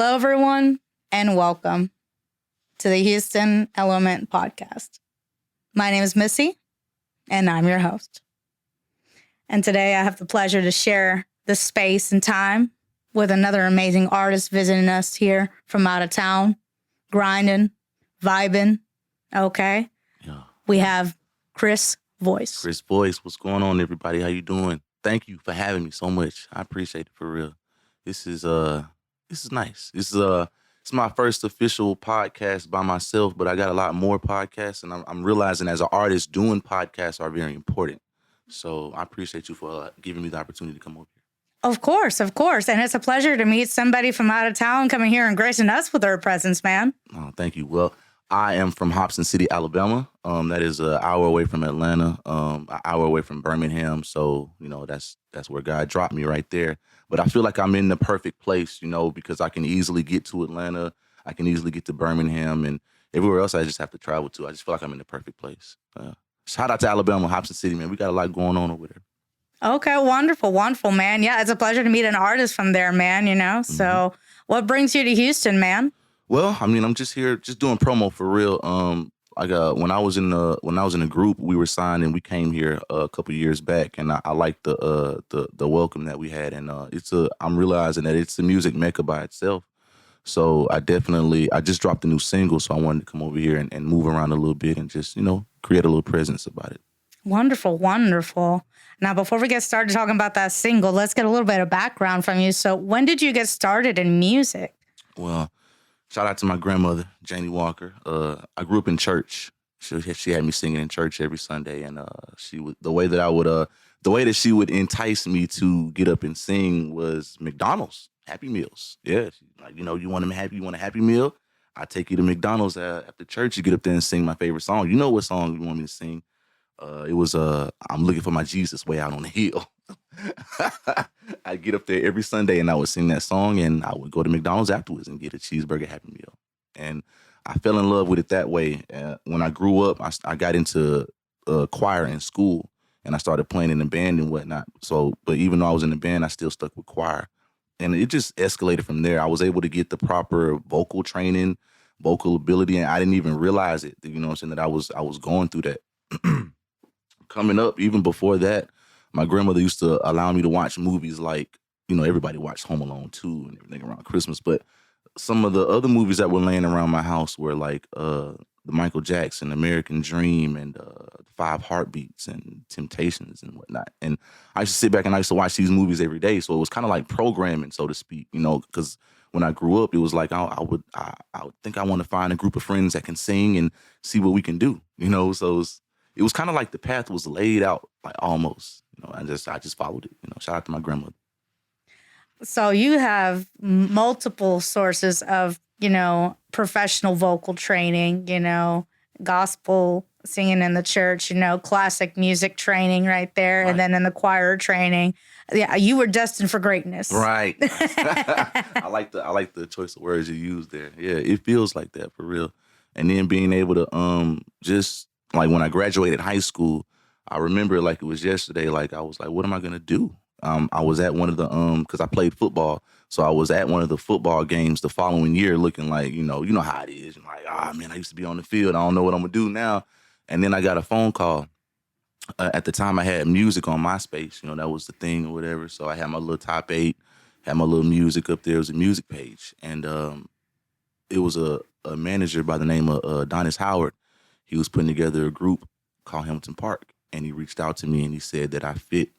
Hello, everyone, and welcome to the Houston Element Podcast. My name is Missy, and I'm your host. And today I have the pleasure to share the space and time with another amazing artist visiting us here from out of town, grinding, vibing, okay? Yeah. We have Chris Voice. Chris Voice, what's going on, everybody? How you doing? Thank you for having me so much. I appreciate it for real. This is nice. It's my first official podcast by myself, but I got a lot more podcasts, and I'm realizing as an artist, doing podcasts are very important. So I appreciate you for giving me the opportunity to come over here. Of course. And it's a pleasure to meet somebody from out of town coming here and gracing us with their presence, man. Oh, thank you. Well, I am from Hobson City, Alabama. That is an hour away from Atlanta, an hour away from Birmingham. So, that's where God dropped me right there. But I feel like I'm in the perfect place, because I can easily get to Atlanta. I can easily get to Birmingham, and everywhere else I just have to travel to. I just feel like I'm in the perfect place. Shout out to Alabama, Hobson City, man. We got a lot going on over there. Okay, wonderful, man. Yeah, it's a pleasure to meet an artist from there, man, So what brings you to Houston, man? Well, I'm just here, just doing promo for real. When I was in a group, we were signed and we came here a couple years back, and I liked the welcome that we had, and I'm realizing that it's a music mecca by itself. So I just dropped a new single, so I wanted to come over here and move around a little bit and just create a little presence about it. Wonderful. Now, before we get started talking about that single, let's get a little bit of background from you. So when did you get started in music? Well, shout out to my grandmother, Janie Walker. I grew up in church. She had me singing in church every Sunday, and the way that she would entice me to get up and sing was McDonald's Happy Meals. Yeah, you want a Happy Meal? I take you to McDonald's after church. You get up there and sing my favorite song. You know what song you want me to sing? It was I'm Looking for My Jesus Way Out on the Hill. I'd get up there every Sunday and I would sing that song, and I would go to McDonald's afterwards and get a cheeseburger Happy Meal. And I fell in love with it that way. When I grew up, I got into choir in school, and I started playing in the band and whatnot. But even though I was in the band, I still stuck with choir. And it just escalated from there. I was able to get the proper vocal training, vocal ability, and I didn't even realize it, that I was going through that. Coming up, even before that, my grandmother used to allow me to watch movies like, everybody watched Home Alone 2 and everything around Christmas. But some of the other movies that were laying around my house were like the Michael Jackson, American Dream, and 5 Heartbeats and Temptations and whatnot. And I used to sit back and I used to watch these movies every day. So it was kind of like programming, so to speak, because when I grew up, it was like I would think I want to find a group of friends that can sing and see what we can do, So it was kind of like the path was laid out, like almost, I just followed it, Shout out to my grandmother. So you have multiple sources of, professional vocal training, gospel singing in the church, classic music training right there. Right. And then in the choir training. Yeah, you were destined for greatness. Right. I like the choice of words you use there. Yeah, it feels like that for real. And then being able to just like when I graduated high school, I remember like it was yesterday, like I was like, what am I going to do? I was at one of the, because I played football. So I was at one of the football games the following year looking like, you know how it is. I'm like, man, I used to be on the field. I don't know what I'm going to do now. And then I got a phone call. At the time I had music on MySpace, that was the thing or whatever. So I had my little top 8, had my little music up there. It was a music page. And it was a manager by the name of Donis Howard. He was putting together a group called Hamilton Park, and he reached out to me and he said that I fit,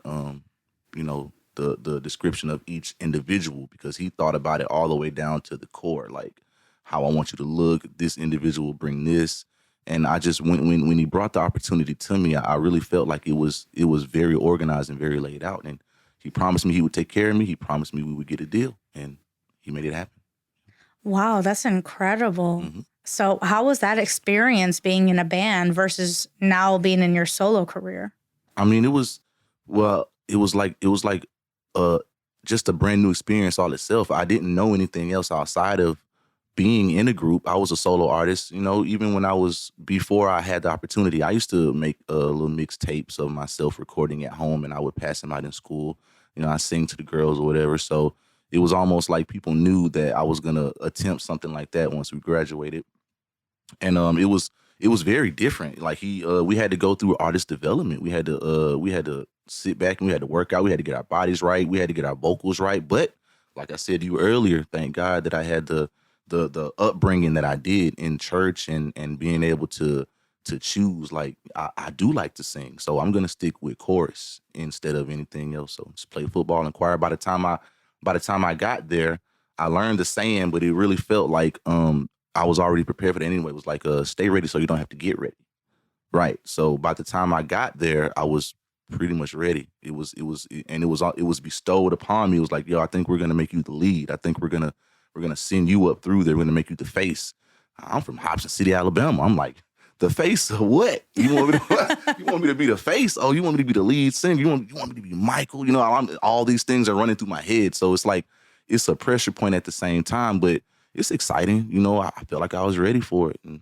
the description of each individual, because he thought about it all the way down to the core, like how I want you to look. This individual bring this, and I just when he brought the opportunity to me, I really felt like it was very organized and very laid out. And he promised me he would take care of me. He promised me we would get a deal, and he made it happen. Wow, that's incredible. Mm-hmm. So how was that experience being in a band versus now being in your solo career? I mean, it was like just a brand new experience all itself. I didn't know anything else outside of being in a group. I was a solo artist, even before I had the opportunity. I used to make little mixtapes of myself recording at home, and I would pass them out in school. I sing to the girls or whatever. So it was almost like people knew that I was gonna attempt something like that once we graduated. And it was very different. Like we had to go through artist development. We had to sit back and we had to work out. We had to get our bodies right. We had to get our vocals right. But like I said to you earlier, thank God that I had the upbringing that I did in church and being able to choose. Like I do like to sing, so I'm gonna stick with chorus instead of anything else. So just play football and choir. By the time I got there, I learned the saying, but it really felt like I was already prepared for that anyway. It was like stay ready so you don't have to get ready. Right. So by the time I got there, I was pretty much ready. It was bestowed upon me. It was like, yo, I think we're gonna make you the lead. I think we're gonna send you up through there. We're gonna make you the face. I'm from Hobson City, Alabama. I'm like, the face of what? You want me to, you want me to be the face? Oh, you want me to be the lead singer? You want me to be Michael? You know, all these things are running through my head. So it's like, it's a pressure point at the same time, but it's exciting. You know, I felt like I was ready for it. And,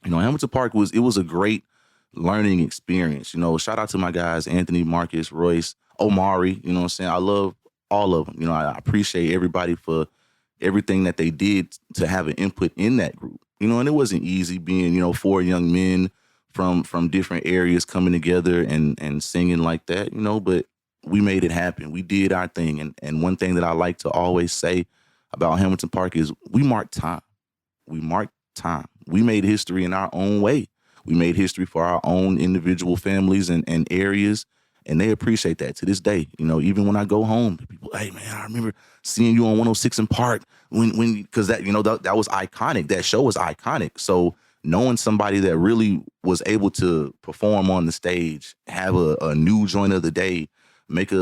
you know, Hamilton Park was a great learning experience. You know, shout out to my guys, Anthony, Marcus, Royce, Omari. You know what I'm saying? I love all of them. You know, I appreciate everybody for everything that they did to have an input in that group. You know, and it wasn't easy being, you know, 4 young men from different areas coming together and singing like that, you know, but we made it happen. We did our thing. And one thing that I like to always say about Hamilton Park is we marked time. We marked time. We made history in our own way. We made history for our own individual families and areas, and they appreciate that to this day. You know, even when I go home, people, hey man, I remember seeing you on 106 in Park when because that, you know, that was iconic. That show was iconic. So knowing somebody that really was able to perform on the stage, have a new joint of the day, make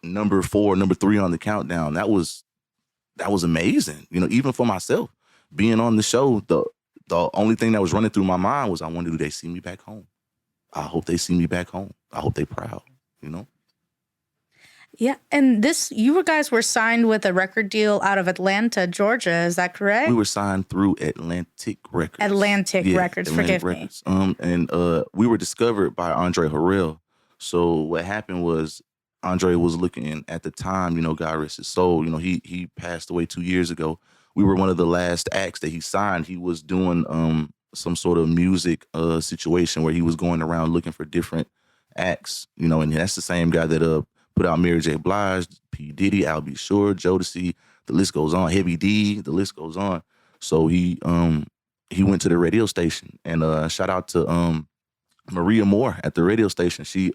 number 4, number 3 on the countdown, that was amazing. You know, even for myself, being on the show, the only thing that was running through my mind was, I wonder, do they see me back home? I hope they see me back home. I hope they proud, you know? Yeah. And you guys were signed with a record deal out of Atlanta, Georgia. Is that correct? We were signed through Atlantic Records. Atlantic Records, forgive me. And we were discovered by Andre Harrell. So what happened was, Andre was looking at the time, you know, God rest his soul, you know, he passed away 2 years ago. We were one of the last acts that he signed. He was doing some sort of music situation where he was going around looking for different acts, you know, and that's the same guy that put out Mary J. Blige, P. Diddy, Al B. Sure, Jodeci, the list goes on, Heavy D, the list goes on. So he went to the radio station, and shout out to Maria Moore at the radio station. She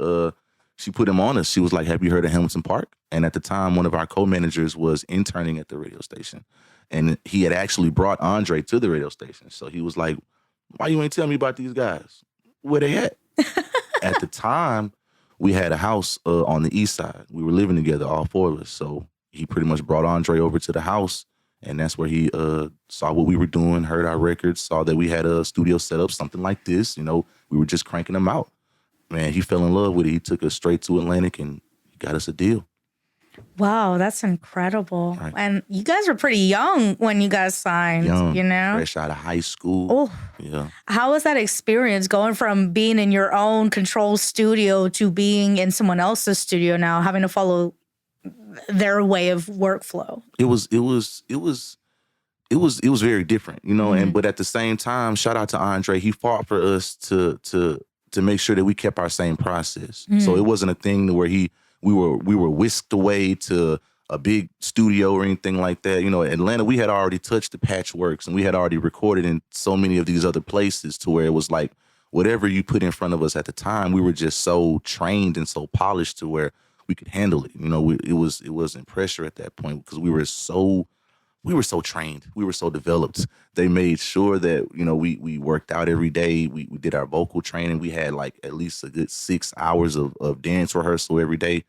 put him on us. She was like, have you heard of Hamilton Park? And at the time, one of our co-managers was interning at the radio station. And he had actually brought Andre to the radio station. So he was like, why you ain't tell me about these guys? Where they at? At the time, we had a house on the east side. We were living together, all 4 of us. So he pretty much brought Andre over to the house. And that's where he saw what we were doing, heard our records, saw that we had a studio set up, something like this. You know, we were just cranking them out. Man, he fell in love with it. He took us straight to Atlantic and he got us a deal. Wow, that's incredible. Right. And you guys were pretty young when you guys signed, you know? Fresh out of high school. Oh, yeah. How was that experience going from being in your own controlled studio to being in someone else's studio now, having to follow their way of workflow? It was very different, you know, but at the same time, shout out to Andre. He fought for us to make sure that we kept our same process. So it wasn't a thing where we were whisked away to a big studio or anything like that. You know, Atlanta, we had already touched the Patchworks and we had already recorded in so many of these other places to where it was like, whatever you put in front of us at the time, we were just so trained and so polished to where we could handle it. You know, it wasn't pressure at that point because we were so trained. We were so developed. They made sure that, you know, we worked out every day. We did our vocal training. We had like at least a good 6 hours of dance rehearsal every day.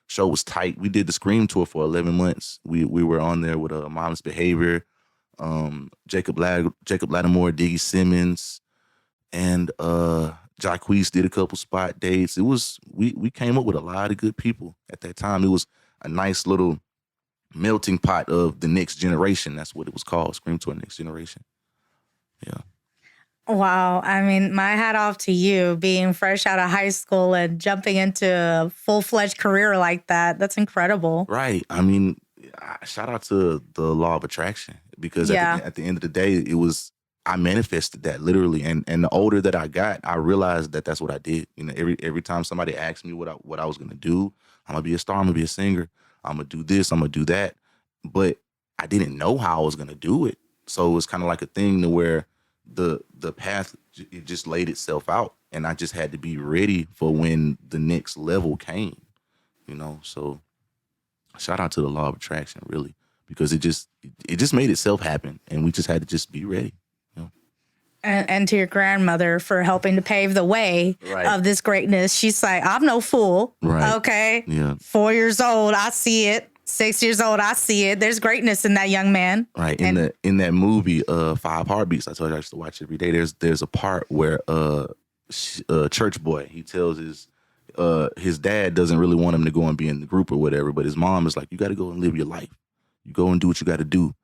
Show was tight. We did the Scream tour for 11 months. We were on there with Mom's Behavior, Jacob Lattimore, Diggy Simmons, and Jacquees did a couple spot dates. It was, we came up with a lot of good people at that time. It was a nice little melting pot of the next generation. That's what it was called, Scream Tour Next Generation. Yeah. Wow. I mean, my hat off to you being fresh out of high school and jumping into a full-fledged career like that. That's incredible. Right. I mean, shout out to the law of attraction, because Yeah. at the end of the day, I manifested that literally. And the older that I got, I realized that that's what I did. You know, every time somebody asked me what I was going to do, I'm going to be a star, I'm going to be a singer, I'm going to do this, I'm going to do that. But I didn't know how I was going to do it. So it was kind of like a thing to where the path, it just laid itself out. And I just had to be ready for when the next level came, you know? So shout out to the law of attraction, really, because it just made itself happen, and we just had to just be ready. You know? And to your grandmother for helping to pave the way of this greatness. She's like, I'm no fool. Right. Okay. Yeah. 4 years old, I see it. 6 years old, I see it. There's greatness in that young man. Right. In that movie, 5 Heartbeats, I told you I used to watch every day. There's a part where church boy, he tells his dad doesn't really want him to go and be in the group or whatever, but his mom is like, you got to go and live your life. You go and do what you got to do,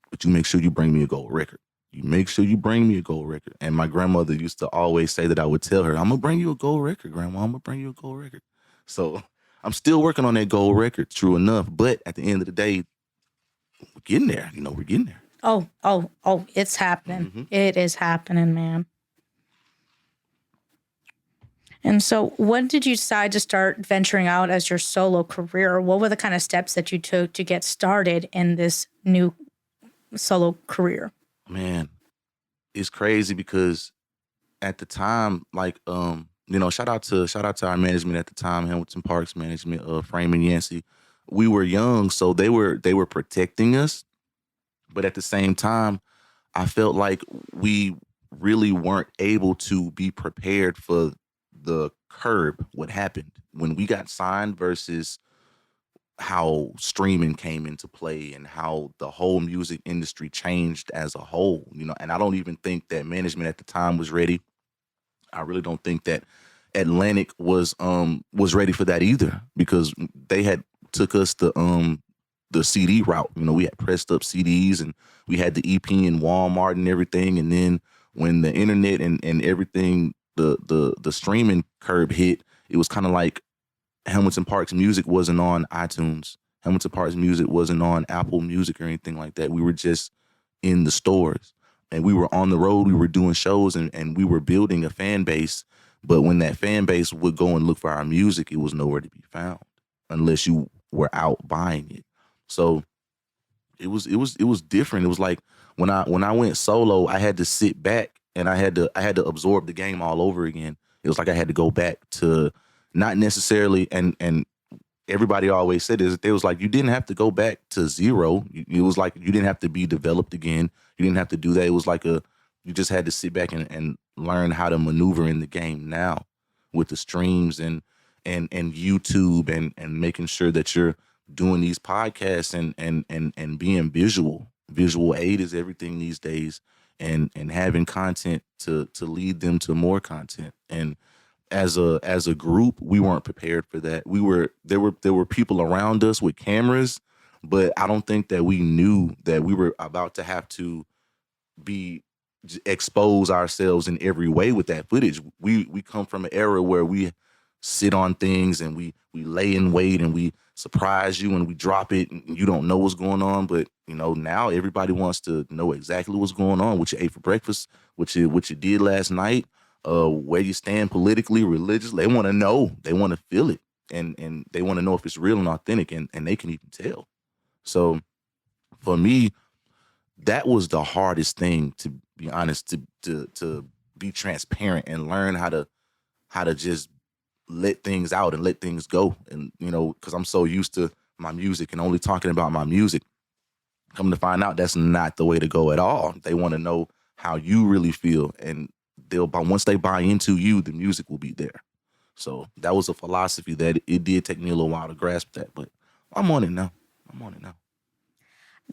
but you make sure you bring me a gold record. You make sure you bring me a gold record. And my grandmother used to always say that I would tell her, I'm going to bring you a gold record, Grandma. I'm going to bring you a gold record. So I'm still working on that gold record, true enough. But at the end of the day, we're getting there. You know, we're getting there. Oh, it's happening. Mm-hmm. It is happening, man. And so when did you decide to start venturing out as your solo career? What were the kind of steps that you took to get started in this new solo career? Man, it's crazy because at the time, like, you know, shout out to our management at the time, Hamilton Parks management, Frame and Yancey. We were young, so they were protecting us. But at the same time, I felt like we really weren't able to be prepared for the curb, what happened when we got signed versus how streaming came into play and how the whole music industry changed as a whole, you know. And I don't even think that management at the time was ready. I really don't think that Atlantic was ready for that either, because they had took us the CD route. You know, we had pressed up CDs and we had the EP in Walmart and everything. And then when the internet and everything, the streaming curb hit, it was kind of like Hamilton Parks music wasn't on iTunes. Hamilton Parks music wasn't on Apple Music or anything like that. We were just in the stores and we were on the road. We were doing shows and we were building a fan base. But when that fan base would go and look for our music, it was nowhere to be found unless you were out buying it. So it was different. It was like when I went solo, I had to sit back and I had to absorb the game all over again. It was like I had to go back to not necessarily, and everybody always said this, they was like, you didn't have to go back to zero. It was like you didn't have to be developed again. You didn't have to do that. It was like you just had to sit back and learn how to maneuver in the game now with the streams and YouTube and making sure that you're doing these podcasts and being visual. Visual aid is everything these days, and having content to lead them to more content. And as a group, we weren't prepared for that. There were people around us with cameras, but I don't think that we knew that we were about to have to expose ourselves in every way with that footage. We come from an era where we sit on things and we lay in wait and we surprise you and we drop it and you don't know what's going on. But you know, now everybody wants to know exactly what's going on, what you ate for breakfast, what you did last night, where you stand politically, religiously. They want to know, they want to feel it, and they want to know if it's real and authentic, and they can even tell. So for me, that was the hardest thing, to be honest, to be transparent and learn how to just let things out and let things go. And, you know, because I'm so used to my music and only talking about my music, come to find out that's not the way to go at all. They want to know how you really feel, and once they buy into you, the music will be there. So that was a philosophy that it did take me a little while to grasp that, but I'm on it now.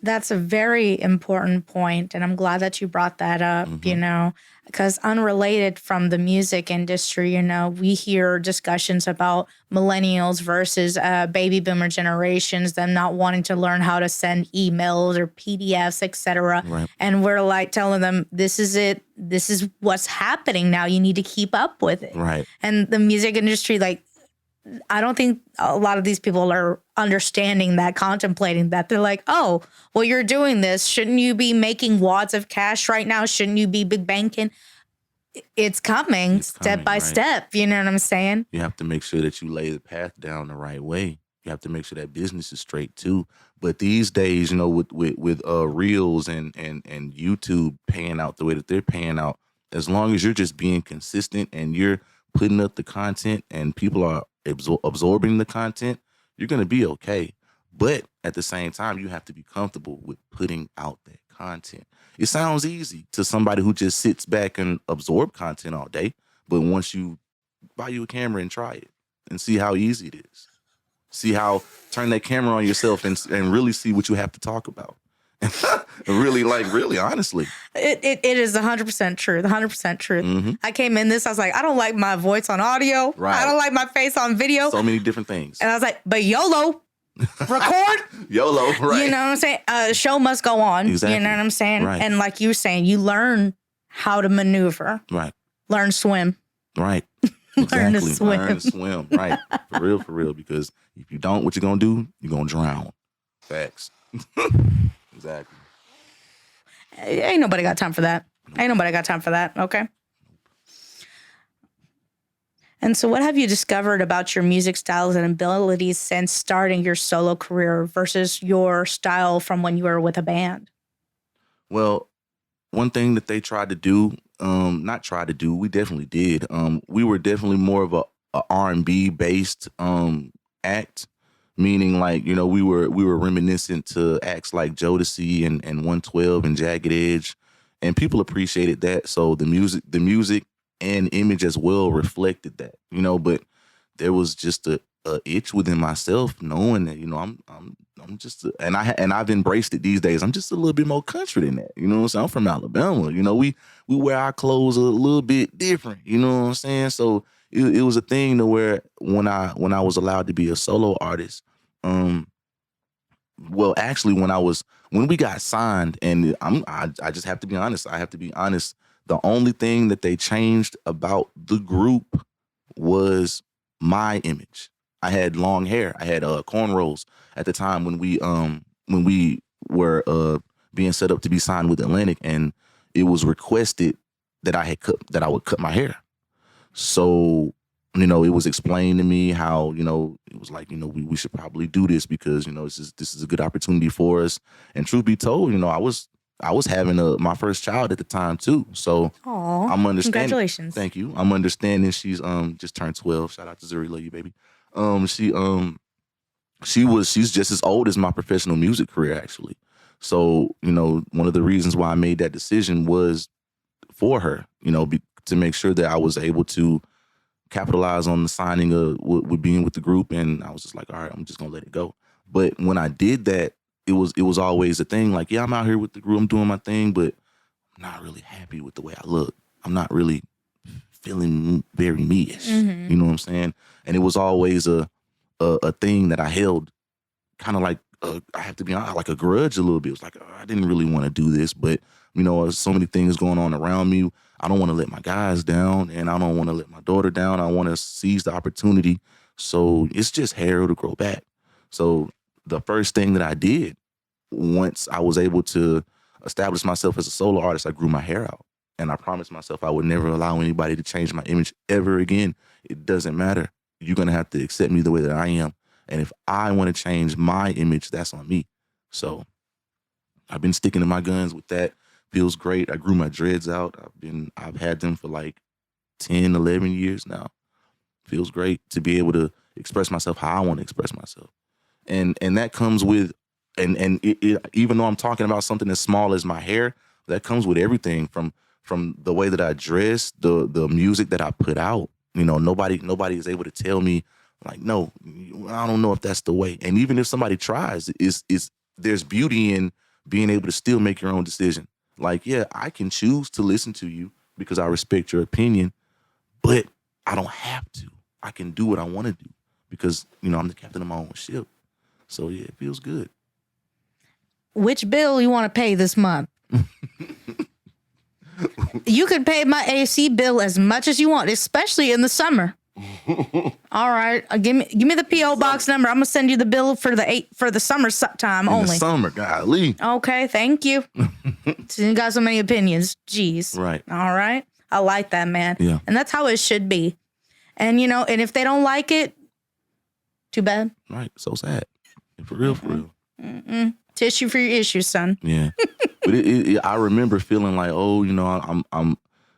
That's a very important point, and I'm glad that you brought that up, Mm-hmm. you know, because unrelated from the music industry, you know, we hear discussions about millennials versus baby boomer generations, them not wanting to learn how to send emails or PDFs, etc. Right. And we're like telling them, this is it. This is what's happening now. You need to keep up with it. Right. And the music industry, like, I don't think a lot of these people are understanding that, contemplating that. They're like, oh, well, you're doing this. Shouldn't you be making wads of cash right now? Shouldn't you be big banking? It's coming step by step. You know what I'm saying? You have to make sure that you lay the path down the right way. You have to make sure that business is straight too. But these days, with Reels and YouTube paying out the way that they're paying out, as long as you're just being consistent and you're putting up the content and people are absorbing the content, you're going to be okay. But at the same time, you have to be comfortable with putting out that content. It sounds easy to somebody who just sits back and absorb content all day. But once you buy you a camera and try it and see how easy it is, turn that camera on yourself and really see what you have to talk about. really, honestly. It is 100% truth, 100% truth. Mm-hmm. I came in this, I was like, I don't like my voice on audio. Right. I don't like my face on video. So many different things. And I was like, but YOLO, record. YOLO, right. You know what I'm saying? Show must go on. Exactly. You know what I'm saying? Right. And like you were saying, you learn how to maneuver. Right. Learn swim. Right. Learn to Exactly. swim. Learn to swim. Right. For real. Because if you don't, what you gonna do? You're gonna drown. Facts. Exactly. Ain't nobody got time for that. Ain't nobody got time for that. Okay. And so what have you discovered about your music styles and abilities since starting your solo career versus your style from when you were with a band? Well, one thing that they tried to do, not tried to do, we definitely did. We were definitely more of a R&B based act, meaning like, we were reminiscent to acts like Jodeci and 112 and Jagged Edge, and people appreciated that. So the music and image as well reflected that, but there was just a itch within myself knowing that, I'm just, and I've embraced it these days. I'm just a little bit more country than that. You know what I'm saying? I'm from Alabama. We wear our clothes a little bit different. You know what I'm saying? So it was a thing to where when I was allowed to be a solo artist, well, actually when we got signed, and I just have to be honest. I have to be honest. The only thing that they changed about the group was my image. I had long hair. I had cornrows at the time when we were being set up to be signed with Atlantic, and it was requested that I would cut my hair. So, it was explained to me how, it was like, we should probably do this because, this is a good opportunity for us. And truth be told, I was having my first child at the time too. So Aww, I'm understanding. Congratulations. Thank you. I'm understanding she's just turned 12. Shout out to Zuri, love you, baby. She's just as old as my professional music career, actually. So, one of the reasons why I made that decision was for her, to make sure that I was able to capitalize on the signing with being with the group. And I was just like, all right, I'm just gonna let it go. But when I did that, it was always a thing. Like, yeah, I'm out here with the group, I'm doing my thing, but I'm not really happy with the way I look. I'm not really feeling very me-ish. Mm-hmm. You know what I'm saying? And it was always a thing that I held kind of like, I have to be honest, like a grudge a little bit. It was like, I didn't really want to do this, but there's so many things going on around me. I don't want to let my guys down, and I don't want to let my daughter down. I want to seize the opportunity. So it's just hair to grow back. So the first thing that I did once I was able to establish myself as a solo artist, I grew my hair out. And I promised myself I would never allow anybody to change my image ever again. It doesn't matter. You're going to have to accept me the way that I am. And if I want to change my image, that's on me. So I've been sticking to my guns with that. Feels great. I grew my dreads out. I've had them for like 10, 11 years now. Feels great to be able to express myself how I want to express myself. And that comes with, and even though I'm talking about something as small as my hair, that comes with everything from the way that I dress, the music that I put out. Nobody is able to tell me like, no, I don't know if that's the way. And even if somebody tries, there's beauty in being able to still make your own decision. Like, yeah, I can choose to listen to you because I respect your opinion, but I don't have to. I can do what I want to do because, I'm the captain of my own ship. So, yeah, it feels good. Which bill you want to pay this month? You can pay my AC bill as much as you want, especially in the summer. All right. Give me the P.O. box number. I'm gonna send you the bill for the summer time only. In the summer, golly. Okay, thank you. So you got so many opinions. Jeez. Right. All right. I like that, man. Yeah. And that's how it should be. And and if they don't like it, too bad. Right. So sad. For real. Tissue for your issues, son. Yeah. But I remember feeling like, oh,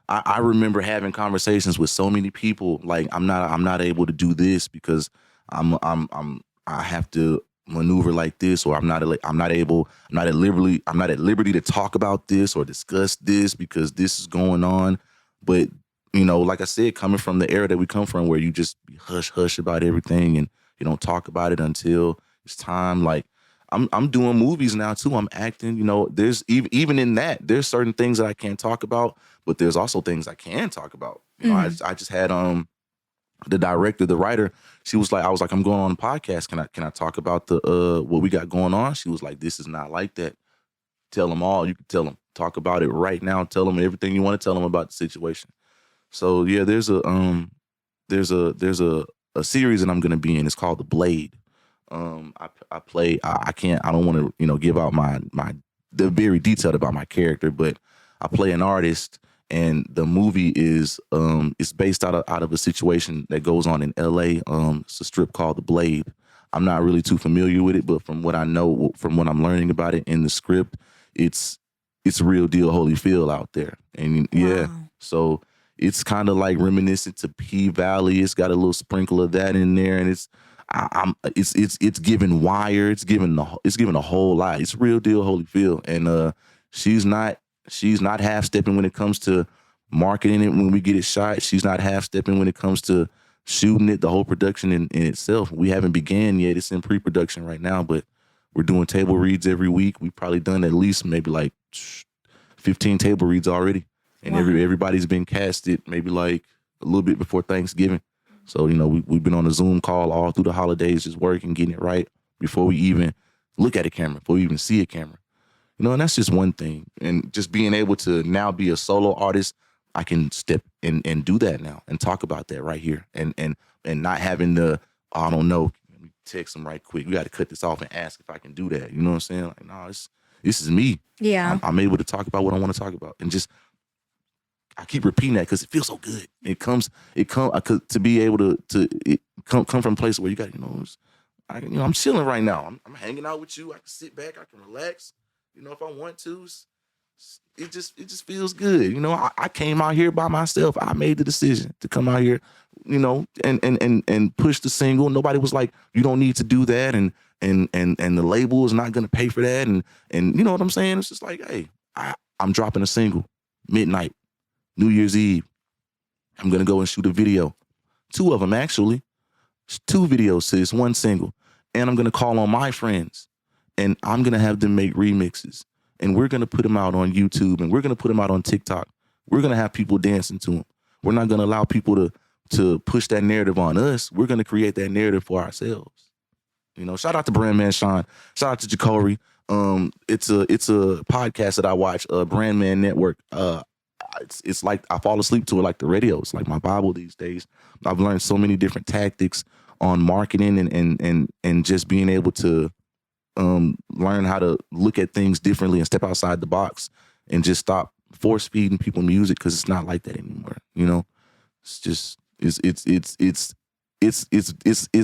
I remember having conversations with so many people. Like I'm not able to do this because I have to maneuver like this, or I'm not at liberty to talk about this or discuss this because this is going on. But like I said, coming from the era that we come from, where you just be hush about everything and you don't talk about it until it's time. Like I'm doing movies now too. I'm acting. There's even in that, there's certain things that I can't talk about, but there's also things I can talk about. I just had the director, the writer. She was like, I was like, I'm going on a podcast. Can I talk about the what we got going on? She was like, this is not like that. Tell them all. You can tell them. Talk about it right now. Tell them everything you want to tell them about the situation. So yeah, there's a series that I'm gonna be in. It's called The Blade. I play. I don't want to give out the very detailed about my character, but I play an artist, and the movie is it's based out of a situation that goes on in L.A. It's a strip called The Blade. I'm not really too familiar with it, but from what I know, from what I'm learning about it in the script, it's real deal Holyfield out there, and yeah, so it's kind of like reminiscent to P-Valley. It's got a little sprinkle of that in there, and it's giving Wire. It's giving a whole lot. It's real deal Holyfield, and she's not half stepping when it comes to marketing it when we get it shot. She's not half stepping when it comes to shooting it, the whole production in itself. We haven't began yet. It's in pre-production right now, but we're doing table reads every week. We've probably done at least maybe like 15 table reads already. And everybody's been casted maybe like a little bit before Thanksgiving. So, we've been on a Zoom call all through the holidays, just working, getting it right before we even look at a camera, before we even see a camera. And that's just one thing. And just being able to now be a solo artist, I can step in and do that now and talk about that right here. And not having to, I don't know, let me text them right quick. We got to cut this off and ask if I can do that. You know what I'm saying? Like, no, this is me. Yeah. I'm able to talk about what I want to talk about. And just, I keep repeating that because it feels so good. It comes to be able to come from a place where you got, I'm chilling right now. I'm hanging out with you. I can sit back. I can relax. If I want to, it just feels good. I came out here by myself. I made the decision to come out here, and push the single. Nobody was like, you don't need to do that. And the label is not going to pay for that. And you know what I'm saying? It's just like, hey, I'm dropping a single midnight. New Year's Eve, I'm going to go and shoot a video. 2 of them, actually. 2 videos to this 1 single. And I'm going to call on my friends. And I'm going to have them make remixes. And we're going to put them out on YouTube. And we're going to put them out on TikTok. We're going to have people dancing to them. We're not going to allow people to push that narrative on us. We're going to create that narrative for ourselves. Shout out to Brandman Sean. Shout out to Jukka Aalho. It's a podcast that I watch, Brandman Network. It's like I fall asleep to it like the radio. It's like my Bible these days. I've learned so many different tactics on marketing and just being able to learn how to look at things differently and step outside the box and just stop force feeding people music, because it's not like that anymore. It's just it's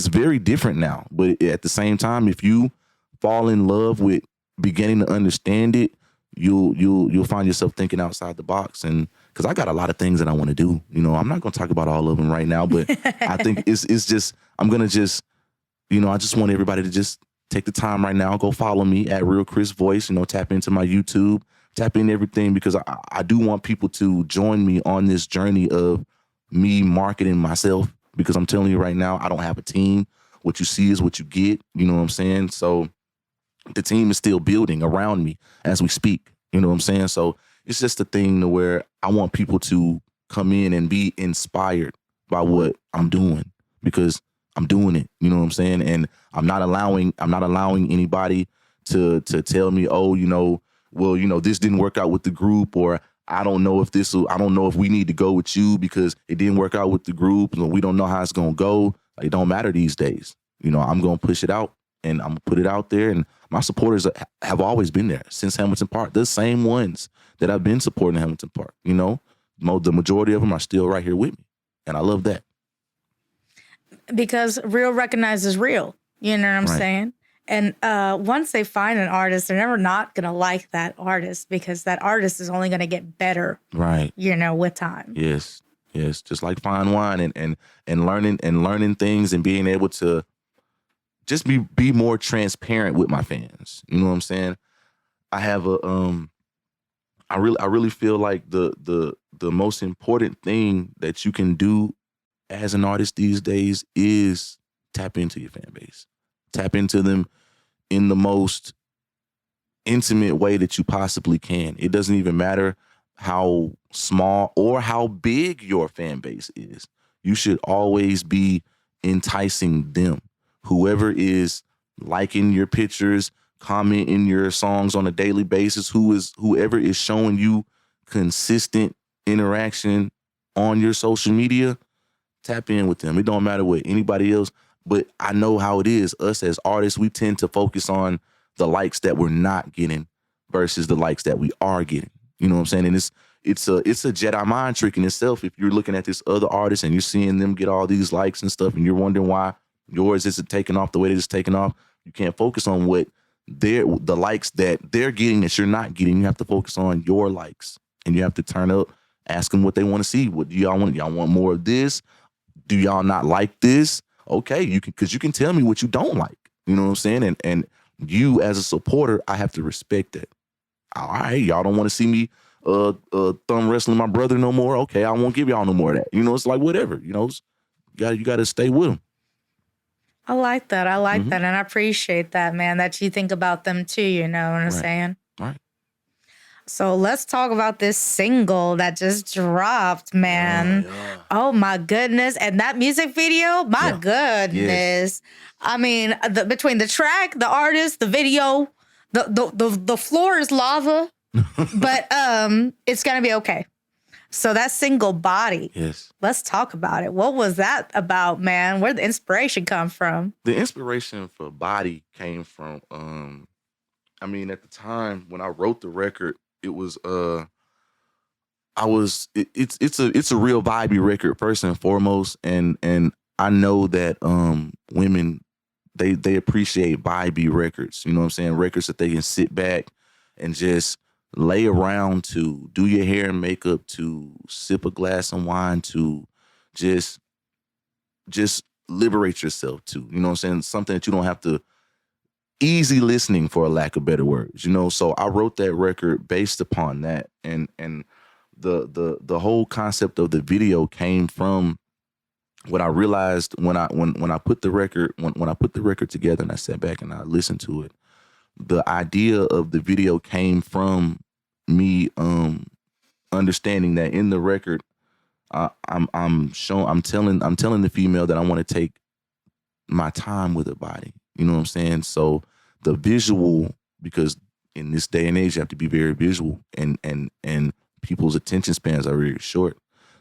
very different now. But at the same time, if you fall in love with beginning to understand it, you'll find yourself thinking outside the box. And because I got a lot of things that I want to do, I'm not going to talk about all of them right now, but I think it's just, I'm going to just, I just want everybody to just take the time right now, go follow me at Real Chris Voice, tap into my YouTube, tap in everything, because I do want people to join me on this journey of me marketing myself, because I'm telling you right now, I don't have a team. What you see is what you get. You know what I'm saying? So the team is still building around me as we speak. You know what I'm saying? So it's just a thing to where I want people to come in and be inspired by what I'm doing, because I'm doing it. You know what I'm saying? And I'm not allowing anybody to tell me, oh, well, this didn't work out with the group, or I don't know if we need to go with you because it didn't work out with the group and we don't know how it's going to go. Like, it don't matter these days. You know, I'm going to push it out and I'm going to put it out there. And my supporters have always been there since Hamilton Park. The same ones that I've been supporting Hamilton Park, you know, the majority of them are still right here with me. And I love that. Because real recognizes real. You know what I'm saying? And once they find an artist, they're never not going to like that artist because that artist is only going to get better. Right. You know, with time. Yes. Yes. Just like fine wine and learning things and being able to just be more transparent with my fans. You know what I'm saying? I have I really feel like the most important thing that you can do as an artist these days is tap into your fan base. Tap into them in the most intimate way that you possibly can. It doesn't even matter how small or how big your fan base is. You should always be enticing them. Whoever is liking your pictures, commenting your songs on a daily basis, whoever is showing you consistent interaction on your social media, tap in with them. It don't matter what anybody else, but I know how it is. Us as artists, we tend to focus on the likes that we're not getting versus the likes that we are getting. You know what I'm saying? And it's a Jedi mind trick in itself. If you're looking at this other artist and you're seeing them get all these likes and stuff, and you're wondering why yours isn't taking off the way that it's taking off, you can't focus on what the likes that they're getting that you're not getting. You have to focus on your likes, and you have to turn up, ask them what they want to see. What do y'all want? Y'all want more of this? Do y'all not like this? Okay, you can tell me what you don't like. You know what I'm saying? And you as a supporter, I have to respect that. All right, y'all don't want to see me thumb wrestling my brother no more. Okay, I won't give y'all no more of that. You know, it's like whatever. You know, you got to stay with them. I like that. I like that, and I appreciate that, man. That you think about them too. You know what I'm saying? Right. So let's talk about this single that just dropped, man. Yeah. Oh my goodness. And that music video, my goodness. Yes. I mean, between the track, the artist, the video, the floor is lava, but it's going to be okay. So that single Body. Yes. Let's talk about it. What was that about, man? Where'd the inspiration come from? The inspiration for Body came from, I mean, at the time when I wrote the record, it was it's a real vibey record first and foremost, and I know that women they appreciate vibey records. You know what I'm saying? Records that they can sit back and just lay around to, do your hair and makeup, to sip a glass of wine, to just liberate yourself to. You know what I'm saying? Something that you don't have to. Easy listening, for a lack of better words, you know. So I wrote that record based upon that, and the whole concept of the video came from what I realized when I put the record when I put the record together and I sat back and I listened to it. The idea of the video came from me understanding that in the record, I'm telling the female that I want to take my time with her body. You know what I'm saying? So the visual, because in this day and age, you have to be very visual, and people's attention spans are very short.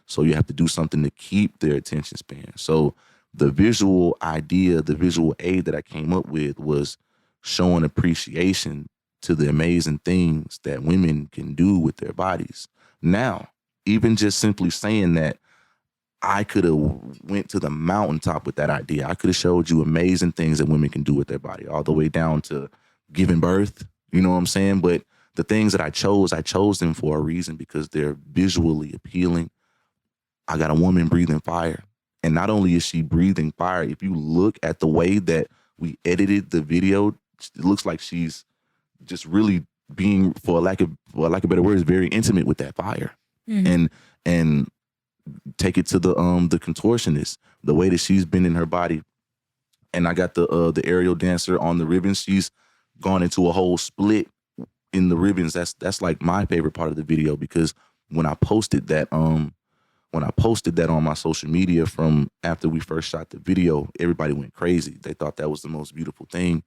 So you have to do something to keep their attention span. So the visual idea, the visual aid that I came up with was showing appreciation to the amazing things that women can do with their bodies. Now, even just simply saying that, I could have went to the mountaintop with that idea. I could have showed you amazing things that women can do with their body, all the way down to giving birth. You know what I'm saying? But the things that I chose them for a reason, because they're visually appealing. I got a woman breathing fire. And not only is she breathing fire, if you look at the way that we edited the video, it looks like she's just really being, for lack of better words, very intimate with that fire. Mm-hmm. And take it to the contortionist, the way that she's bending her body. And I got the aerial dancer on the ribbons. She's gone into a whole split in the ribbons. That's like my favorite part of the video, because when I posted that on my social media from after we first shot the video, everybody went crazy. They thought that was the most beautiful thing.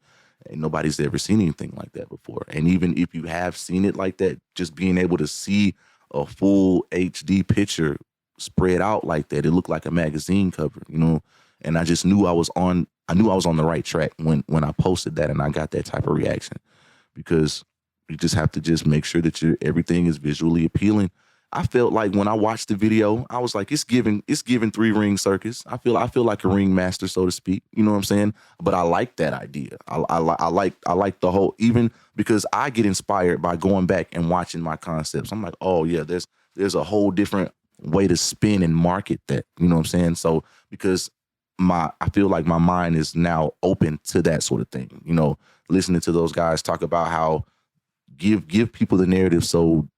And nobody's ever seen anything like that before. And even if you have seen it like that, just being able to see a full HD picture spread out like that. It looked like a magazine cover, you know. And I just knew I was on the right track when I posted that and I got that type of reaction, because you just have to just make sure that everything is visually appealing. I felt like when I watched the video, I was like, it's giving 3-ring circus. I feel like a ring master, so to speak. You know what I'm saying? But I like that idea. I like the whole, even because I get inspired by going back and watching my concepts. I'm like, oh yeah, there's a whole different way to spin and market that. You know what I'm saying? So because I feel like my mind is now open to that sort of thing. You know, listening to those guys talk about how give people the narrative so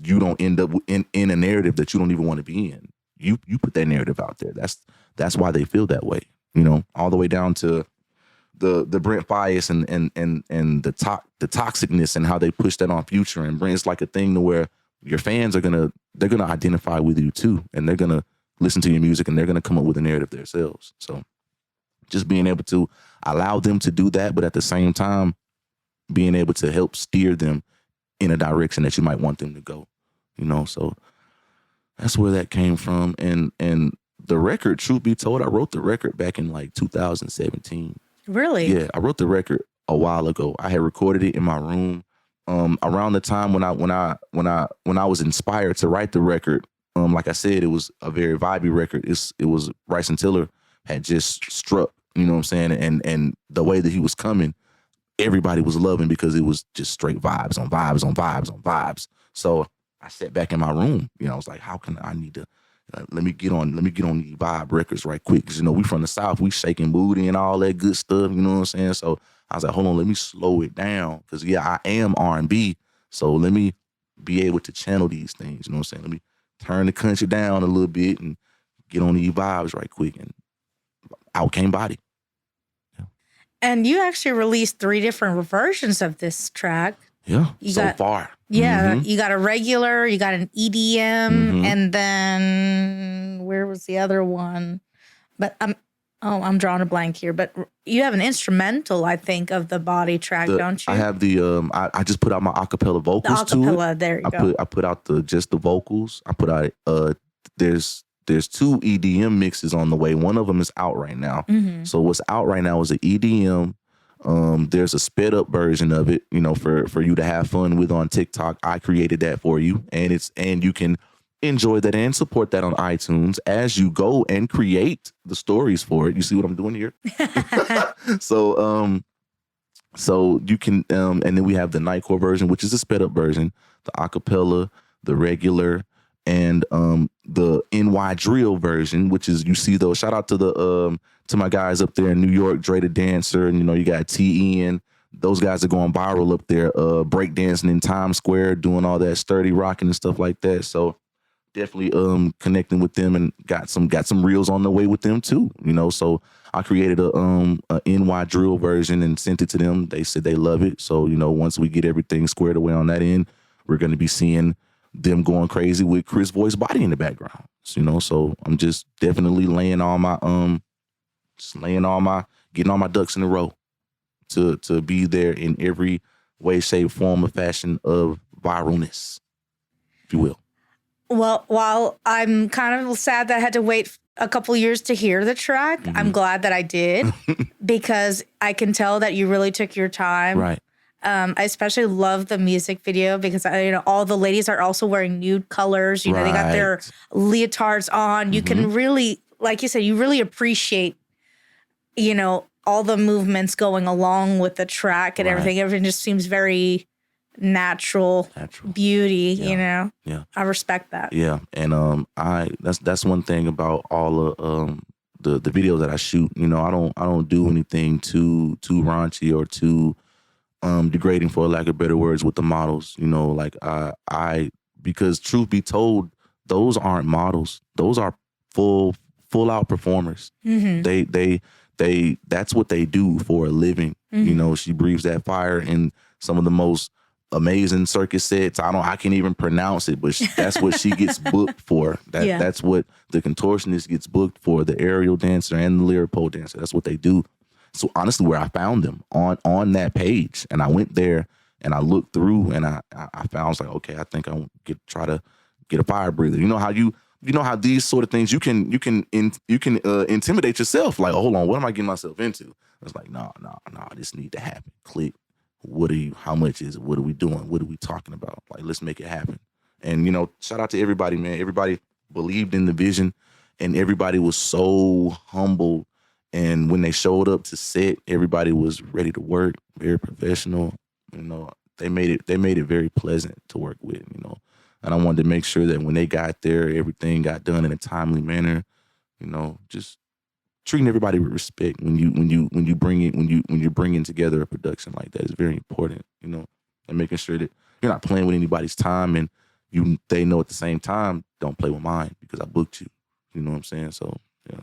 you don't end up in a narrative that you don't even want to be in. You put that narrative out there. That's why they feel that way. You know, all the way down to the Brent Bias and the toxicness and how they push that on Future, and Brent's like a thing to where your fans they're gonna identify with you too, and they're gonna listen to your music and they're gonna come up with a narrative themselves. So just being able to allow them to do that, but at the same time being able to help steer them in a direction that you might want them to go, you know. So that's where that came from. And the record, truth be told, I wrote the record back in like 2017. Really? Yeah, I wrote the record a while ago. I had recorded it in my room around the time when I was inspired to write the record. Like I said, it was a very vibey record. It was Bryson Tiller had just struck, you know what I'm saying, and the way that he was coming, everybody was loving, because it was just straight vibes on vibes on vibes on vibes. So I sat back in my room, you know, I was like, how can I need to let me get on these vibe records right quick, because you know we from the South, we shaking booty and all that good stuff, you know what I'm saying. So I was like, hold on, let me slow it down, because yeah, I am R&B, so let me be able to channel these things, you know what I'm saying. Let me turn the country down a little bit and get on these vibes right quick, and out came Body. And you actually released 3 different versions of this track. Yeah, so far. Yeah, Mm-hmm. you got a regular, you got an EDM, and then where was the other one? But I'm drawing a blank here. But you have an instrumental, I think, of the Body track, don't you? I have the I just put out my acapella vocals to it. Acapella, there you go. I put out just the vocals. I put out there's 2 EDM mixes on the way. One of them is out right now. Mm-hmm. So what's out right now is an EDM. There's a sped up version of it, you know, for you to have fun with on TikTok. I created that for you, and you can enjoy that and support that on iTunes as you go and create the stories for it. You see what I'm doing here? So you can and then we have the Nightcore version, which is a sped up version, the acapella, the regular, and the NY drill version, which is, you see those. Shout out to the to my guys up there in New York, Dre the Dancer, and you know you got T.E. and those guys are going viral up there, breakdancing in Times Square, doing all that sturdy rocking and stuff like that. So definitely connecting with them, and got some reels on the way with them too, you know. So I created a NY drill version and sent it to them. They said they love it. So, you know, once we get everything squared away on that end, we're going to be seeing them going crazy with Chris Voice Body in the background. So, you know, so I'm just definitely getting all my ducks in a row to be there in every way, shape, form, or fashion of viralness, if you will. Well, while I'm kind of sad that I had to wait a couple years to hear the track, I'm glad that I did, because I can tell that you really took your time. Right. I especially love the music video, because all the ladies are also wearing nude colors. You know, they got their leotards on. You can really, like you said, you really appreciate, you know, all the movements going along with the track and everything. Everything just seems very natural beauty, you know. Yeah, I respect that. Yeah, and that's one thing about all of the videos that I shoot. You know, I don't do anything too raunchy or too degrading, for lack of better words, with the models. You know, like I because truth be told, those aren't models. Those are full out performers. They that's what they do for a living. You know, she breathes that fire in some of the most amazing circus sets. I can't even pronounce it, but that's what she gets booked for. That's what the contortionist gets booked for, the aerial dancer and the lyric pole dancer. That's what they do. So honestly, where I found them on that page, and I went there and I looked through, and I found, I was like, okay, I think I try to get a fire breather. You know how these sort of things you can intimidate yourself. Like, hold on, what am I getting myself into? It's like, no, this need to happen. Click. How much is it? What are we doing? What are we talking about? Like, let's make it happen. And, shout out to everybody, man. Everybody believed in the vision, and everybody was so humble. And when they showed up to set, everybody was ready to work, very professional. They made it very pleasant to work with, And I wanted to make sure that when they got there, everything got done in a timely manner, just treating everybody with respect when you're bringing together a production like that is very important, and making sure that you're not playing with anybody's time, and they know at the same time, don't play with mine because I booked you. You know what I'm saying? So yeah.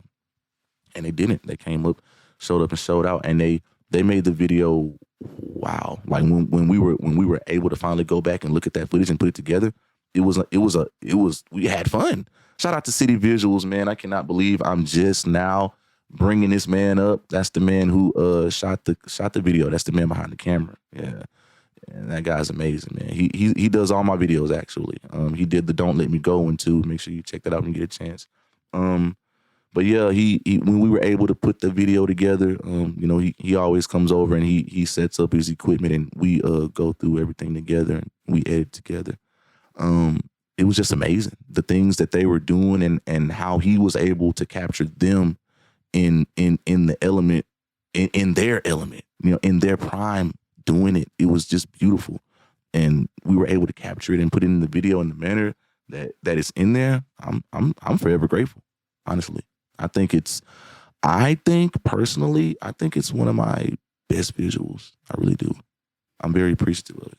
And they didn't. They came up, showed up and showed out, and they made the video wow. Like when we were able to finally go back and look at that footage and put it together, we had fun. Shout out to City Visuals, man. I cannot believe I'm just now bringing this man up. That's the man who shot the video. That's the man behind the camera. Yeah. And that guy's amazing, man. He does all my videos, actually. He did the Don't Let Me Go one too. Make sure you check that out when you get a chance. But yeah, he when we were able to put the video together, he always comes over and he sets up his equipment, and we go through everything together and we edit together. It was just amazing, the things that they were doing and how he was able to capture them in the element, in their element, in their prime, doing it. It was just beautiful, and we were able to capture it and put it in the video in the manner that it's in there. I'm forever grateful, honestly. I think personally, it's one of my best visuals. I really do. I'm very appreciative of it.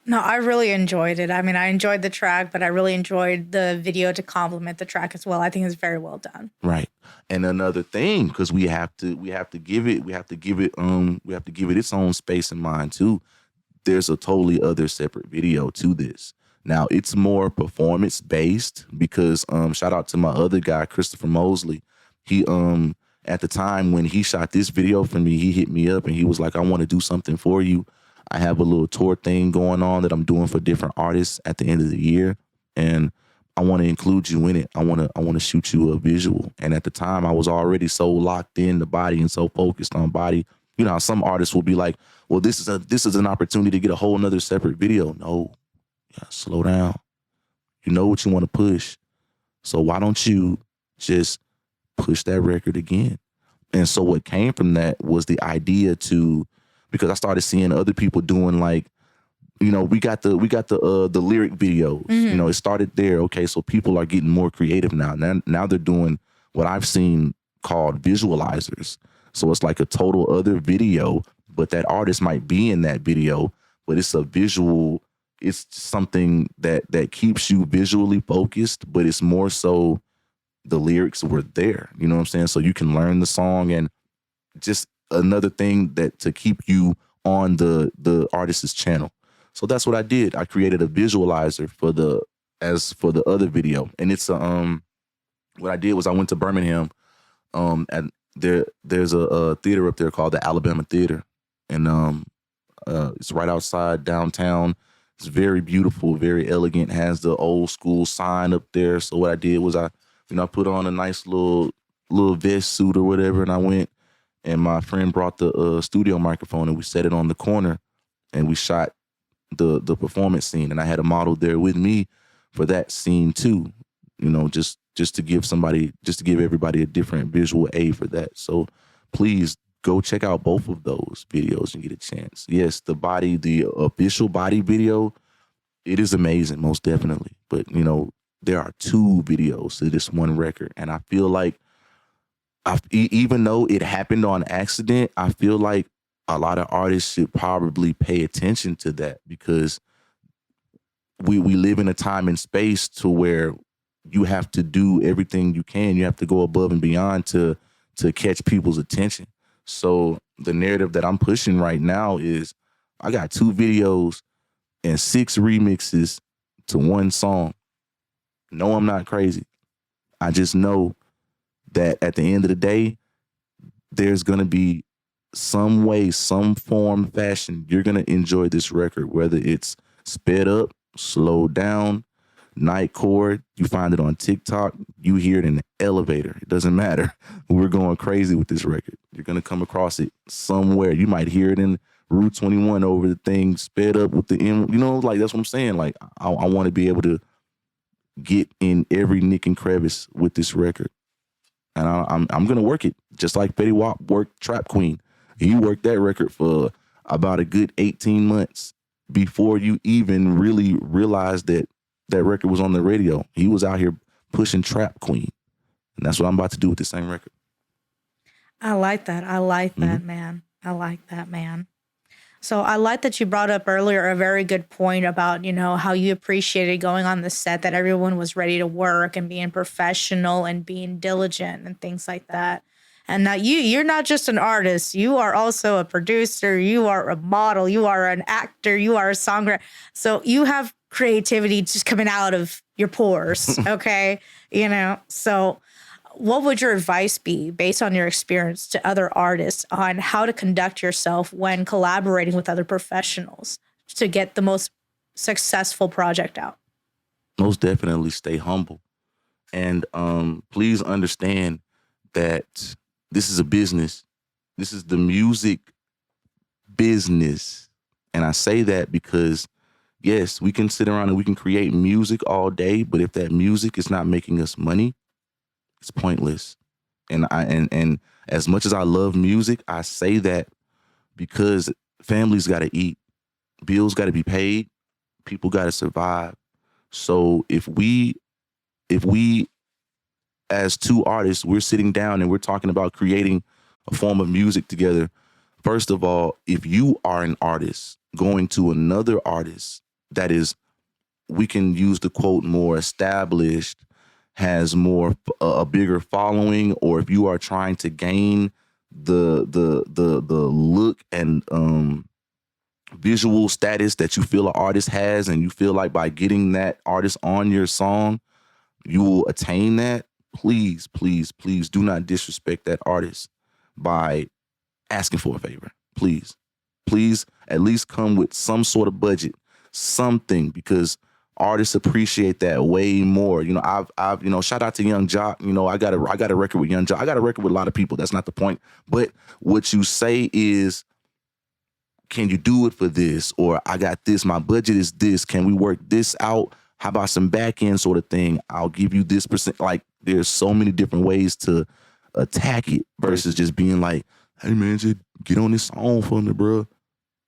No, I really enjoyed it. I mean, I enjoyed the track, but I really enjoyed the video to complement the track as well. I think it's very well done. Right. And another thing, because we have to give it its own space and mind too. There's a totally other separate video to this. Now it's more performance based because shout out to my other guy, Christopher Mosley. He at the time when he shot this video for me, he hit me up and he was like, I want to do something for you. I have a little tour thing going on that I'm doing for different artists at the end of the year, and I want to include you in it. I want to shoot you a visual. And at the time, I was already so locked in the body and so focused on body. You know how some artists will be like, well, this is an opportunity to get a whole nother separate video. No, yeah, slow down. You know what you want to push. So why don't you just push that record again? And so what came from that was the idea because I started seeing other people doing like, we got the lyric videos. Mm-hmm. It started there. Okay, so people are getting more creative now. Now they're doing what I've seen called visualizers. So it's like a total other video, but that artist might be in that video, but it's a visual. It's something that keeps you visually focused, but it's more so the lyrics were there. You know what I'm saying? So you can learn the song, and just another thing that to keep you on the artist's channel. So that's what I did. I created a visualizer for the other video, and it's what I did was I went to Birmingham, and there's a theater up there called the Alabama Theater, and it's right outside downtown. It's very beautiful, very elegant. Has the old school sign up there. So what I did was I put on a nice little vest suit or whatever, and I went. And my friend brought the studio microphone, and we set it on the corner, and we shot the performance scene. And I had a model there with me for that scene too. Just to give everybody a different visual aid for that. So please go check out both of those videos and get a chance. Yes, the official body video, it is amazing, most definitely. But there are two videos to this one record, and I feel like, even though it happened on accident, I feel like a lot of artists should probably pay attention to that, because we live in a time and space to where you have to do everything you can. You have to go above and beyond to catch people's attention. So the narrative that I'm pushing right now is I got 2 videos and 6 remixes to one song. No, I'm not crazy. I just know that at the end of the day, there's going to be some way, some form, fashion, you're going to enjoy this record, whether it's sped up, slowed down, Nightcore, you find it on TikTok, you hear it in the elevator. It doesn't matter. We're going crazy with this record. You're going to come across it somewhere. You might hear it in Route 21 over the thing, sped up with the M. You know, like, that's what I'm saying. Like, I want to be able to get in every nick and crevice with this record. And I'm going to work it just like Fetty Wap worked Trap Queen. He worked that record for about a good 18 months before you even really realized that that record was on the radio. He was out here pushing Trap Queen. And that's what I'm about to do with the same record. I like that. I like that, man. I like that, man. So I like that you brought up earlier a very good point about, you know, how you appreciated going on the set, that everyone was ready to work and being professional and being diligent and things like that. And now you're not just an artist. You are also a producer. You are a model. You are an actor. You are a songwriter. So you have creativity just coming out of your pores, okay? You know, so what would your advice be based on your experience to other artists on how to conduct yourself when collaborating with other professionals to get the most successful project out? Most definitely stay humble. And please understand that this is a business. This is the music business. And I say that because, yes, we can sit around and we can create music all day, but if that music is not making us money, it's pointless. And and as much as I love music, I say that because families got to eat, bills got to be paid, people got to survive. So if we as two artists, we're sitting down and we're talking about creating a form of music together. First of all, if you are an artist going to another artist that is, we can use the quote, more established, has more a bigger following, or if you are trying to gain the look and visual status that you feel an artist has, and you feel like by getting that artist on your song you will attain that, please do not disrespect that artist by asking for a favor. Please at least come with some sort of budget, something, because artists appreciate that way more. You know, I've you know, shout out to Young Jock. You know, I got a record with Young Jock. I got a record with a lot of people. That's not the point. But what you say is, can you do it for this? Or I got this, my budget is this. Can we work this out? How about some back end sort of thing? I'll give you this percent. Like, there's so many different ways to attack it versus just being like, hey man, just get on this song for me, bro.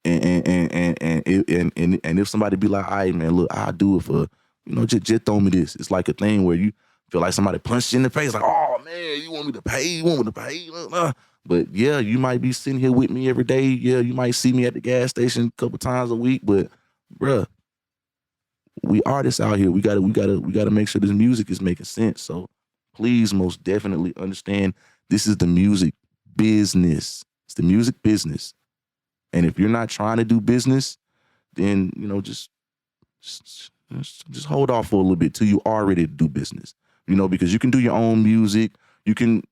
And if somebody be like, all right, man, look, I'll do it for, you know, just throw me this. It's like a thing where you feel like somebody punched you in the face, like, oh man, you want me to pay? But yeah, you might be sitting here with me every day. Yeah, you might see me at the gas station a couple times a week, but bruh, we artists out here. We gotta make sure this music is making sense. So please, most definitely understand, this is the music business. It's the music business. And if you're not trying to do business, then, you know, just hold off for a little bit till you are ready to do business. You know, because you can do your own music. You can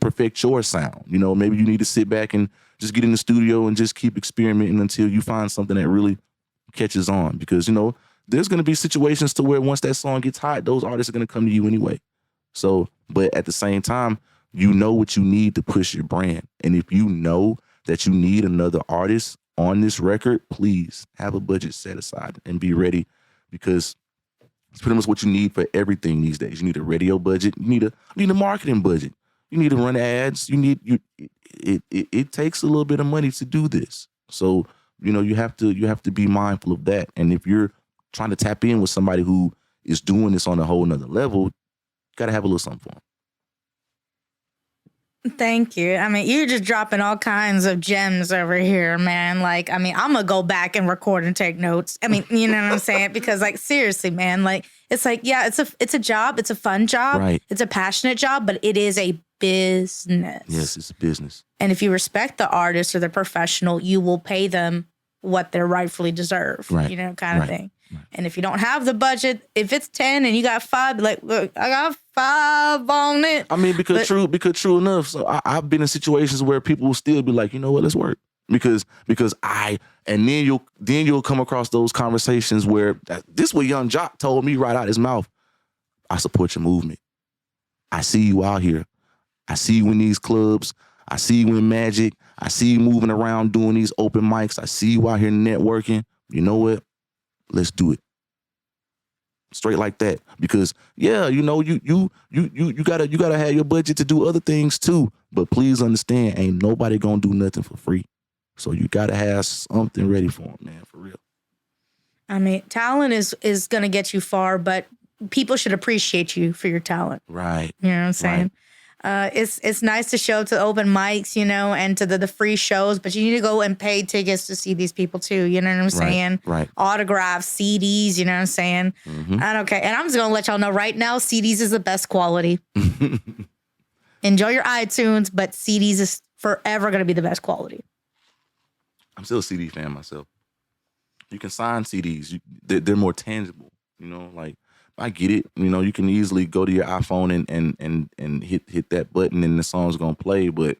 perfect your sound. You know, maybe you need to sit back and just get in the studio and just keep experimenting until you find something that really catches on. Because, you know, there's going to be situations to where once that song gets hot, those artists are going to come to you anyway. So, but at the same time, you know what you need to push your brand. And if you know that you need another artist on this record, please have a budget set aside and be ready, because it's pretty much what you need for everything these days. You need a radio budget. You need a marketing budget. You need to run ads. It takes a little bit of money to do this. So, you know, you have to be mindful of that. And if you're trying to tap in with somebody who is doing this on a whole nother level, you got to have a little something for them. Thank you. I mean, you're just dropping all kinds of gems over here, man. Like, I mean, I'm going to go back and record and take notes. I mean, you know what I'm saying? Because, like, seriously, man, like, it's like, yeah, it's a job. It's a fun job. Right. It's a passionate job, but it is a business. Yes, it's a business. And if you respect the artist or the professional, you will pay them what they're rightfully deserve, right. You know, kind of thing. Right. And if you don't have the budget, if it's 10 and you got 5, be like, look, I got 5 on it. I mean, because true enough. So I've been in situations where people will still be like, you know what, let's work. because and then you'll come across those conversations where this what Young Jock told me right out his mouth. I support your movement. I see you out here. I see you in these clubs. I see you in Magic. I see you moving around doing these open mics. I see you out here networking. You know what? Let's do it. Straight like that. Because yeah, you gotta have your budget to do other things too. But please understand, ain't nobody gonna do nothing for free. So you gotta have something ready for them, man, for real. I mean, talent is gonna get you far, but people should appreciate you for your talent. Right. You know what I'm saying? Right. It's nice to show up to open mics, and to the free shows, but you need to go and pay tickets to see these people too. You know what I'm saying? Right. Autographs, CDs, you know what I'm saying? Mm-hmm. I don't care. And I'm just going to let y'all know right now, CDs is the best quality. Enjoy your iTunes, but CDs is forever going to be the best quality. I'm still a CD fan myself. You can sign CDs. They're more tangible, like, I get it. You can easily go to your iPhone and hit that button and the song's gonna play. But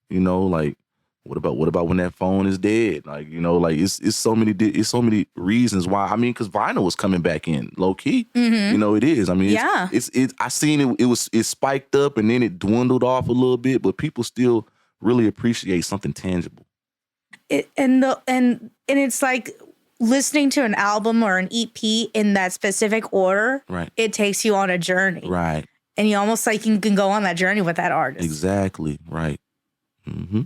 like, what about when that phone is dead? Like, like it's so many reasons why. I mean, because vinyl was coming back in low key. Mm-hmm. It is. I mean, it's I seen it spiked up and then it dwindled off a little bit, but people still really appreciate something tangible. And it's like, listening to an album or an EP in that specific order, right, it takes you on a journey. Right. And you almost like you can go on that journey with that artist. Exactly. Right. Mm-hmm.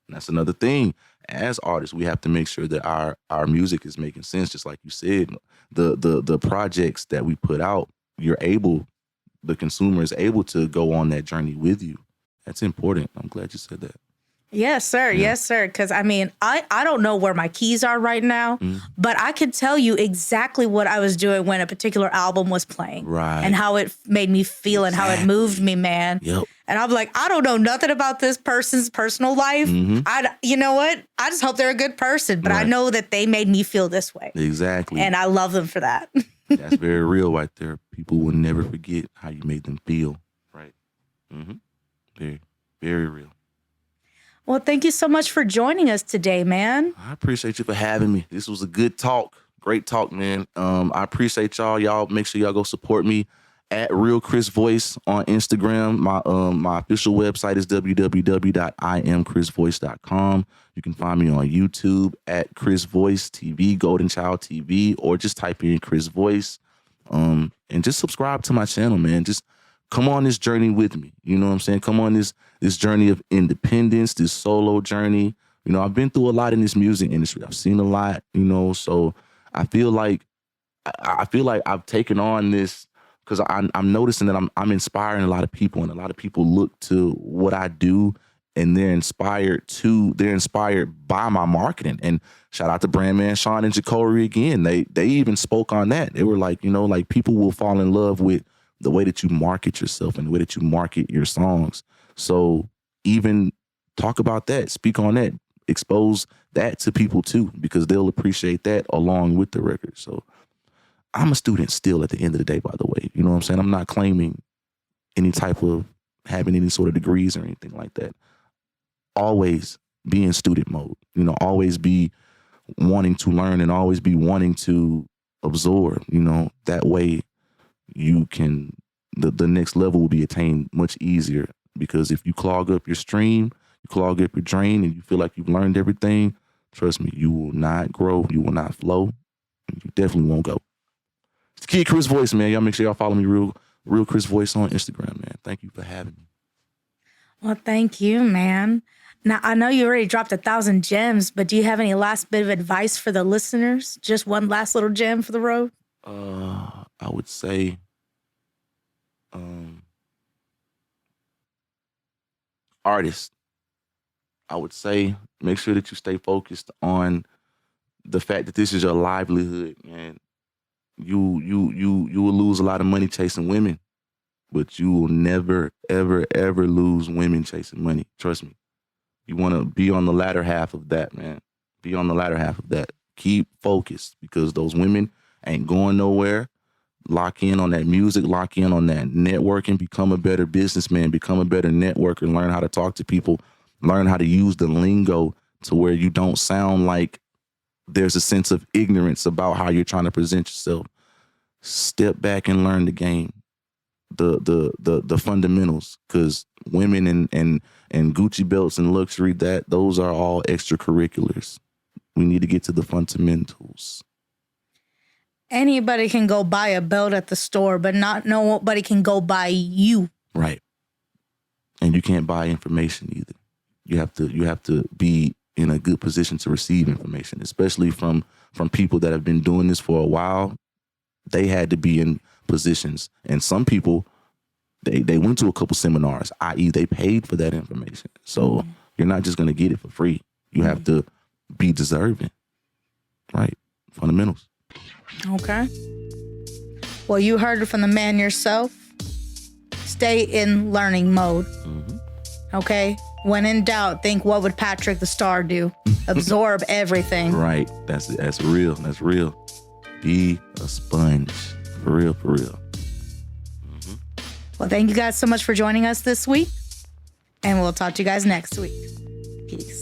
That's another thing. As artists, we have to make sure that our music is making sense, just like you said. The projects that we put out, the consumer is able to go on that journey with you. That's important. I'm glad you said that. Yes, sir. Yeah. Yes, sir. Because, I mean, I don't know where my keys are right now, but I can tell you exactly what I was doing when a particular album was playing. Right. And how it made me feel and how it moved me, man. Yep. And I'm like, I don't know nothing about this person's personal life. Mm-hmm. You know what? I just hope they're a good person, but right. I know that they made me feel this way. Exactly. And I love them for that. That's very real right there. People will never forget how you made them feel. Right. Mm-hmm. Very, very real. Well, thank you so much for joining us today, man. I appreciate you for having me. This was a good talk. Great talk, man. I appreciate y'all. Y'all make sure y'all go support me at Real Chris Voice on Instagram. My official website is www.iamchrisvoice.com. You can find me on YouTube at Chris Voice TV, Golden Child TV, or just type in Chris Voice. And just subscribe to my channel, man. Just come on this journey with me. You know what I'm saying? Come on this journey of independence, this solo journey. I've been through a lot in this music industry. I've seen a lot, so I feel like I've taken on this because I'm noticing that I'm inspiring a lot of people, and a lot of people look to what I do and they're inspired by my marketing. And shout out to Brandman Sean and Jukka again. They even spoke on that. They were like, like people will fall in love with the way that you market yourself and the way that you market your songs. So even talk about that, speak on that, expose that to people too, because they'll appreciate that along with the record. So I'm a student still at the end of the day, by the way. You know what I'm saying? I'm not claiming any type of having any sort of degrees or anything like that. Always be in student mode, always be wanting to learn and always be wanting to absorb, that way you can, the next level will be attained much easier. Because if you clog up your stream, you clog up your drain, and you feel like you've learned everything, trust me, you will not grow, you will not flow, and you definitely won't go. It's the Kid Chris Voice, man. Y'all make sure y'all follow me, Real Chris Voice on Instagram, man. Thank you for having me. Well, thank you, man. Now, I know you already dropped 1,000 gems, but do you have any last bit of advice for the listeners? Just one last little gem for the road? I would say, artists, I would say make sure that you stay focused on the fact that this is your livelihood, man. You will lose a lot of money chasing women, but you will never, ever, ever lose women chasing money. Trust me. You want to be on the latter half of that, man. Be on the latter half of that. Keep focused, because those women ain't going nowhere. Lock in on that music, lock in on that networking, become a better businessman, become a better networker, learn how to talk to people, learn how to use the lingo to where you don't sound like there's a sense of ignorance about how you're trying to present yourself. Step back and learn the game, the fundamentals, because women and Gucci belts and luxury, those are all extracurriculars. We need to get to the fundamentals. Anybody can go buy a belt at the store, but nobody can go buy you. Right. And you can't buy information either. You have to be in a good position to receive information, especially from people that have been doing this for a while. They had to be in positions, and some people they went to a couple seminars, i.e. they paid for that information. So you're not just going to get it for free. You have to be deserving. Right. Fundamentals. Okay. Well, you heard it from the man yourself. Stay in learning mode. Okay? When in doubt, think, what would Patrick the Star do? Absorb everything. Right. That's real. That's real. Be a sponge. For real, for real. Well, thank you guys so much for joining us this week. And we'll talk to you guys next week. Peace.